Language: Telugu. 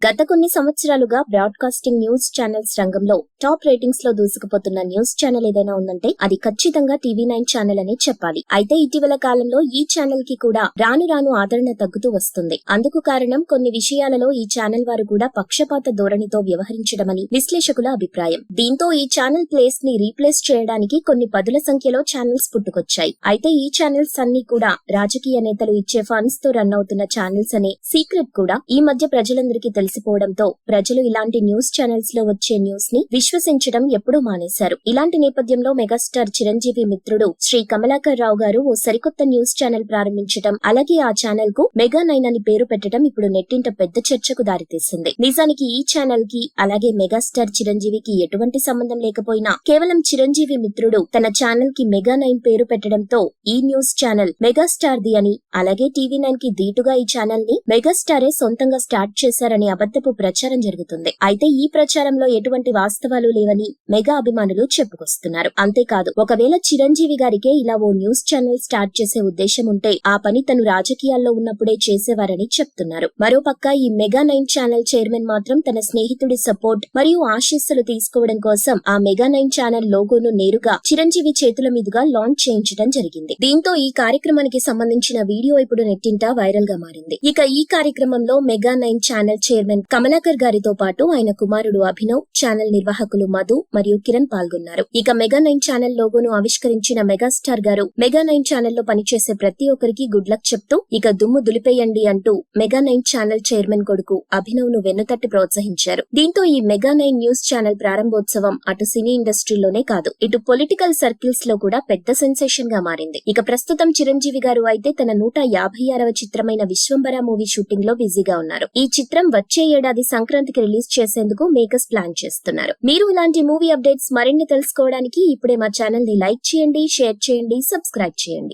గత కొన్ని సంవత్సరాలుగా బ్రాడ్కాస్టింగ్ న్యూస్ ఛానల్స్ రంగంలో టాప్ రేటింగ్స్ లో దూసుకుపోతున్న న్యూస్ ఛానల్ ఏదైనా ఉందంటే అది ఖచ్చితంగా టీవీ9 ఛానల్ అనే చెప్పాలి. అయితే ఇటీవల కాలంలో ఈ ఛానల్ కి కూడా రాను రాను ఆదరణ తగ్గుతూ వస్తుంది. అందుకు కారణం కొన్ని విషయాలలో ఈ ఛానల్ వారు కూడా పక్షపాత ధోరణితో వ్యవహరించడమని విశ్లేషకుల అభిప్రాయం. దీంతో ఈ ఛానల్ ప్లేస్ ని రీప్లేస్ చేయడానికి కొన్ని పదుల సంఖ్యలో ఛానల్స్ పుట్టుకొచ్చాయి. అయితే ఈ ఛానల్స్ అన్ని కూడా రాజకీయ నేతలు ఇచ్చే ఫండ్స్ తో రన్ అవుతున్న ఛానల్స్ అనే సీక్రెట్ కూడా ఈ మధ్య ప్రజలందరికీ తెలిసిపోవడంతో ప్రజలు ఇలాంటి న్యూస్ ఛానల్స్ లో వచ్చే న్యూస్ ని విశ్వసించడం ఎప్పుడూ మానేశారు. ఇలాంటి నేపథ్యంలో మెగాస్టార్ చిరంజీవి మిత్రుడు శ్రీ కమలాకర్ రావు గారు ఓ సరికొత్త న్యూస్ ఛానల్ ప్రారంభించడం, అలాగే ఆ ఛానల్ కు మెగా9 అని పేరు పెట్టడం ఇప్పుడు నెట్టింట పెద్ద చర్చకు దారితీసింది. నిజానికి ఈ ఛానల్ కి అలాగే మెగాస్టార్ చిరంజీవికి ఎటువంటి సంబంధం లేకపోయినా కేవలం చిరంజీవి మిత్రుడు తన ఛానల్ కి మెగా9 పేరు పెట్టడంతో ఈ న్యూస్ ఛానల్ మెగాస్టార్ ది అని, అలాగే టీవీ9 కి దీటుగా ఈ ఛానల్ ని మెగాస్టారే సొంతంగా స్టార్ట్ చేశారని అబద్ధపు ప్రచారం జరుగుతుంది. అయితే ఈ ప్రచారంలో ఎటువంటి వాస్తవాలు లేవని మెగా అభిమానులు చెప్పుకొస్తున్నారు. అంతేకాదు, ఒకవేళ చిరంజీవి గారికే ఇలా ఓ న్యూస్ ఛానల్ స్టార్ట్ చేసే ఉద్దేశం ఉంటే ఆ పని తను రాజకీయాల్లో ఉన్నప్పుడే చేసేవారని చెప్తున్నారు. మరోపక్క ఈ మెగా9 ఛానల్ చైర్మన్ మాత్రం తన స్నేహితుడి సపోర్ట్ మరియు ఆశీస్సులు తీసుకోవడం కోసం ఆ మెగా9 ఛానల్ లోగోను నేరుగా చిరంజీవి చేతుల మీదుగా లాంచ్ చేయించడం జరిగింది. దీంతో ఈ కార్యక్రమానికి సంబంధించిన వీడియో ఇప్పుడు నెట్టింట వైరల్ గా మారింది. ఇక ఈ కార్యక్రమంలో మెగా9 ఛానల్ చైర్మన్ కమలాకర్ గారితో పాటు ఆయన కుమారుడు అభినవ్, ఛానల్ నిర్వాహకులు మధు మరియు కిరణ్ పాల్గొన్నారు. ఇక మెగా9 ఛానల్ లోగోను ఆవిష్కరించిన మెగాస్టార్ గారు మెగా9 ఛానల్లో పనిచేసే ప్రతి ఒక్కరికి గుడ్ లక్ చెప్తూ ఇక దుమ్ము దులిపేయండి అంటూ మెగా9 ఛానల్ చైర్మన్ కొడుకు అభినవ్ ను వెన్నుతట్టి ప్రోత్సహించారు. దీంతో ఈ మెగా9 న్యూస్ ఛానల్ ప్రారంభోత్సవం అటు సినీ ఇండస్ట్రీలోనే కాదు, ఇటు పొలిటికల్ సర్కిల్స్ లో కూడా పెద్ద సెన్సేషన్ గా మారింది. ఇక ప్రస్తుతం చిరంజీవి గారు అయితే తన 156వ చిత్రమైన విశ్వంబర మూవీ షూటింగ్ లో బిజీగా ఉన్నారు. ఈ చిత్రం వచ్చే ఏడాది సంక్రాంతికి రిలీజ్ చేసేందుకు మేకర్స్ ప్లాన్ చేస్తున్నారు. మీరు ఇలాంటి మూవీ అప్డేట్స్ మరిన్ని తెలుసుకోవడానికి ఇప్పుడే మా ఛానల్ ని లైక్ చేయండి, షేర్ చేయండి, సబ్స్క్రైబ్ చేయండి.